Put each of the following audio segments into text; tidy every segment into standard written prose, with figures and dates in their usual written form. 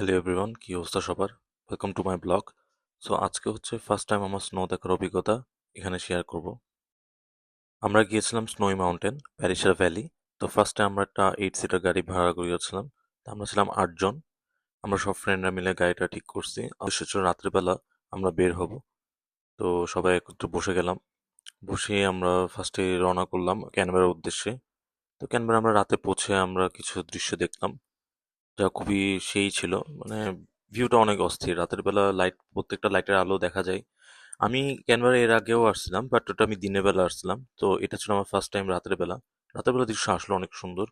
Hello everyone, কি অবস্থা সবার? Welcome to my blog. So আজকে হচ্ছে ফার্স্ট টাইম আমার স্নো দেখার অভিজ্ঞতা এখানে শেয়ার করব। আমরা গিয়েছিলাম স্নোই মাউন্টেন, প্যারিসের ভ্যালি। তো ফার্স্টে আমরা একটা 8 সিটার গাড়ি ভাড়া করিয়েছিলাম। তো আমরা ছিলাম 8 জন। আমরা সব ফ্রেন্ডরা মিলে গাড়িটা ঠিক করছি, অবশ্য ছিল রাত্রিবেলা আমরা বের হব। তো সবাই একত্রে বসে গেলাম। বসে আমরা ফার্স্টে রওনা করলাম ক্যানবেরার উদ্দেশ্যে। তো ক্যানবেরা আমরা রাতে পৌঁছে আমরা কিছু দৃশ্য দেখলাম, যা খুবই সেই ছিল। মানে ভিউটা অনেক অস্থির, রাতের বেলা লাইট, প্রত্যেকটা লাইটের আলো দেখা যায়। আমি ক্যানবেরা এর আগেও আসছিলাম, বাট ওটা আমি দিনের বেলা আসছিলাম। তো এটা ছিল আমার ফার্স্ট টাইম রাতের বেলা। রাতের বেলা দৃশ্য আসলে অনেক সুন্দর,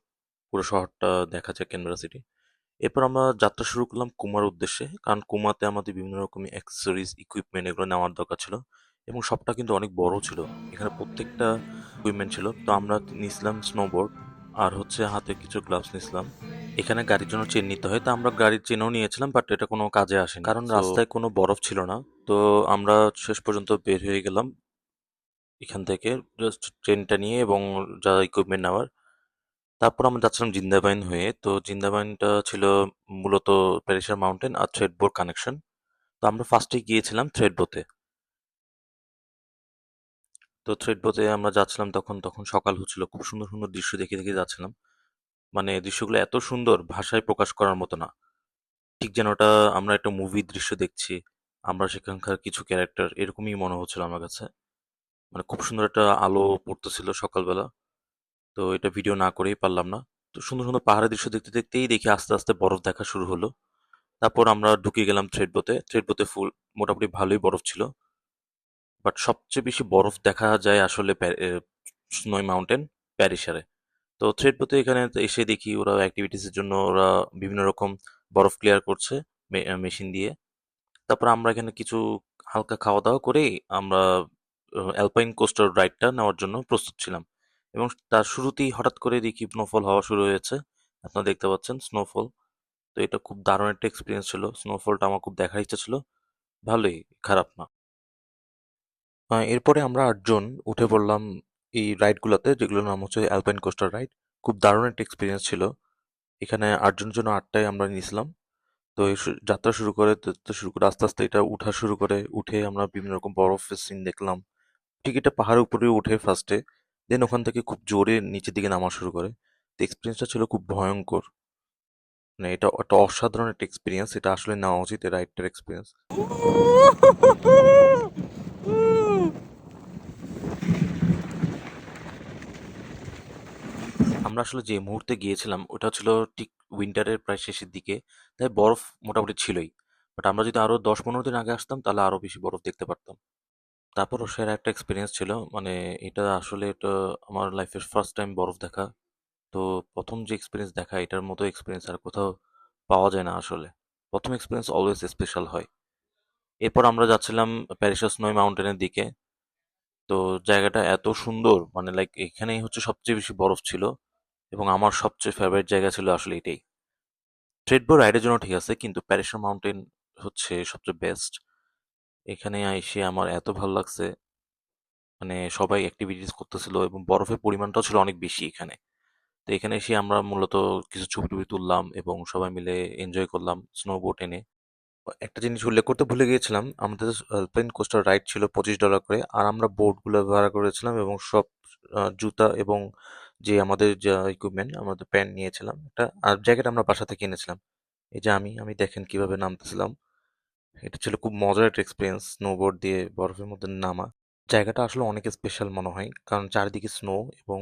পুরো শহরটা দেখা যায় ক্যানবেরা সিটি। এরপর আমরা যাত্রা শুরু করলাম কুমার উদ্দেশ্যে, কারণ কুমাতে আমাদের বিভিন্ন রকম অ্যাক্সেসরিজ, ইকুইপমেন্ট এগুলো নেওয়ার দরকার ছিল। এবং সবটা কিন্তু অনেক বড় ছিল, এখানে প্রত্যেকটা ইকুইপমেন্ট ছিল। তো আমরা নিছিলাম স্নোবোর্ড, আর হচ্ছে হাতে কিছু গ্লাভস নিছিলাম। এখানে গাড়ির জন্য চেন নিতে হয়, তো আমরা গাড়ির চেনও নিয়েছিলাম, বাট এটা কোনো কাজে আসেনি কারণ রাস্তায় কোনো বরফ ছিল না। তো আমরা শেষ পর্যন্ত বের হয়ে গেলাম এখান থেকে, জাস্ট ট্রেনটা নিয়ে এবং যা ইকুইপমেন্ট নেওয়ার। তারপর আমরা যাচ্ছিলাম জিন্দাবাইন হয়ে। তো জিন্দাবাইনটা ছিল মূলত প্যারিসের মাউন্টেন আর থ্রেডবোর কানেকশন। তো আমরা ফার্স্টে গিয়েছিলাম থ্রেডবোতে। তো থ্রেডবোতে আমরা যাচ্ছিলাম, তখন তখন সকাল হচ্ছিল, খুব সুন্দর সুন্দর দৃশ্য দেখে দেখে যাচ্ছিলাম। মানে দৃশ্যগুলো এত সুন্দর, ভাষায় প্রকাশ করার মতো না। ঠিক যেন ওটা আমরা একটা মুভির দৃশ্য দেখছি, আমরা সেখানকার কিছু ক্যারেক্টার, এরকমই মনে হচ্ছিল আমার কাছে। মানে খুব সুন্দর একটা আলো পড়তেছিল সকালবেলা। তো এটা ভিডিও না করেই পারলাম না। তো সুন্দর সুন্দর পাহাড়ের দৃশ্য দেখতে দেখতেই দেখি আস্তে আস্তে বরফ দেখা শুরু হলো। তারপর আমরা ঢুকে গেলাম থ্রেডবোতে। থ্রেডবোতে ফুল মোটামুটি ভালোই বরফ ছিল, বাট সবচেয়ে বেশি বরফ দেখা যায় আসলে স্নোই মাউন্টেন প্যারিসারে। তো থ্রেডবোতে এখানে এসে দেখি ওরা অ্যাক্টিভিটিসের জন্য ওরা বিভিন্ন রকম বরফ ক্লিয়ার করছে মেশিন দিয়ে। তারপর আমরা এখানে কিছু হালকা খাওয়া দাওয়া করেই আমরা অ্যালপাইন কোস্টার রাইডটা নেওয়ার জন্য প্রস্তুত ছিলাম। এবং তার শুরুতেই হঠাৎ করে দেখি স্নোফল হওয়া শুরু হয়েছে। আপনারা দেখতে পাচ্ছেন স্নোফল। তো এটা খুব দারুণ একটা এক্সপিরিয়েন্স ছিল, স্নোফলটা আমার খুব দেখার ইচ্ছা ছিল। ভালোই, খারাপ না। এরপরে আমরা 8 জন উঠে পড়লাম এই রাইডগুলোতে, যেগুলোর নাম হচ্ছে অ্যালপাইন কোস্টার রাইড। খুব দারুণ একটা এক্সপিরিয়েন্স ছিল। এখানে 8 জনের জন্য 8টায় আমরা নিয়েছিলাম। তো এই যাত্রা শুরু করে আস্তে আস্তে এটা উঠা শুরু করে, উঠে আমরা বিভিন্ন রকম বরফের সিন দেখলাম। ঠিক এটা পাহাড়ের উপরে উঠে ফার্স্টে, দেন ওখান থেকে খুব জোরে নিচের দিকে নামা শুরু করে। তো এক্সপিরিয়েন্সটা ছিল খুব ভয়ঙ্কর। মানে এটা একটা অসাধারণ একটা এক্সপিরিয়েন্স, এটা আসলে নেওয়া উচিত এই রাইডটার এক্সপিরিয়েন্স। আমরা আসলে যে মুহূর্তে গিয়েছিলাম ওটা ছিল ঠিক উইন্টারের প্রায় শেষের দিকে, তাই বরফ মোটামুটি ছিলই। বাট আমরা যদি আরো 10-15 দিন আগে আসতাম তাহলে আরো বেশি বরফ দেখতে পারতাম। তারপরও সেরা একটা এক্সপিরিয়েন্স ছিল। মানে এটা আসলে এটা আমার লাইফের ফার্স্ট টাইম বরফ দেখা। তো প্রথম যে এক্সপিরিয়েন্স দেখা, এটার মতো এক্সপিরিয়েন্স আর কোথাও পাওয়া যায় না আসলে। প্রথম এক্সপিরিয়েন্স অলওয়েজ স্পেশাল হয়। এরপর আমরা যাচ্ছিলাম প্যারিসের স্নোই মাউন্টেনের দিকে। তো জায়গাটা এত সুন্দর, মানে লাইক এখানেই হচ্ছে সবচেয়ে বেশি বরফ ছিল। এবং আমার সবচেয়ে ফেভারিট জায়গা ছিল আসলে এটাই। ট্রেডবো রাইডের জন্য ঠিক আছে, কিন্তু প্যারিসের মাউন্টেন হচ্ছে সবচেয়ে বেস্ট। এখানে এসে আমার এত ভালো লাগছে। মানে সবাই অ্যাক্টিভিটিস করতেছিল এবং বরফের পরিমাণটাও ছিল অনেক বেশি এখানে। তো এখানে এসে আমরা মূলত কিছু ছবি টবি তুললাম এবং সবাই মিলে এনজয় করলাম স্নোবোট এনে। একটা জিনিস উল্লেখ করতে ভুলে গিয়েছিলাম, আমাদের আলপাইন কোস্টার রাইড ছিল $25 করে, আর আমরা বোটগুলো ভাড়া করেছিলাম এবং সব জুতা এবং যে আমাদের যা ইকুইপমেন্ট, আমাদের প্যান্ট নিয়েছিলাম একটা, আর জ্যাকেট আমরা বাসা থেকে এনেছিলাম। এই যে আমি দেখেন কিভাবে নামতেছিলাম। এটা ছিল খুব মজার একটা এক্সপিরিয়েন্স, স্নোবোর্ড দিয়ে বরফের মধ্যে নামা। জায়গাটা আসলে অনেক স্পেশাল মনে হয়, কারণ চারিদিকে স্নো এবং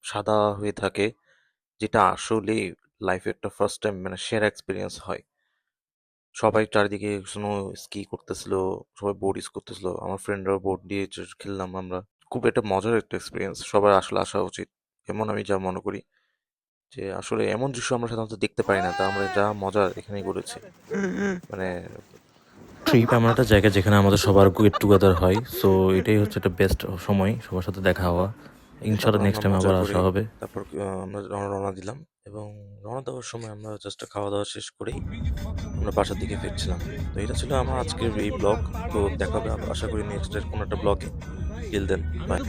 সাদা হয়ে থাকে, যেটা আসলে লাইফে একটা ফার্স্ট টাইম মানে সেরা এক্সপিরিয়েন্স হয়। সবাই চারিদিকে স্নো স্কি করতেছিল, সবাই বোর্ড ইউজ করতেছিল, আমার ফ্রেন্ডরাও বোর্ড দিয়ে খেললাম আমরা। খুব একটা মজার একটা এক্সপিরিয়েন্স, সবার আসলে আসা উচিত। এমন আমি যা মনে করি যে আসলে এমন দৃশ্য আমরা সাধারণত দেখতে পাই না, তা আমরা যা মজা এখানেই করেছি। মানে ট্রিপ এমন একটা জায়গা যেখানে আমাদের সবার গেট টুগেদার হয়। সো এটাই হচ্ছে একটা বেস্ট সময় সবার সাথে দেখা হওয়া। ইনশাল্লাহ নেক্সট টাইম আবার আসা হবে। তারপর আমরা রওনা দিলাম এবং রওনা দেওয়ার সময় আমরা জাস্ট খাওয়া দাওয়া শেষ করেই আমরা বাসার দিকে ফিরছিলাম। তো এটা ছিল আমার আজকের এই ব্লগ। তো দেখা হবে আশা করি নেক্সট কোনো একটা ব্লগে। Till then, by.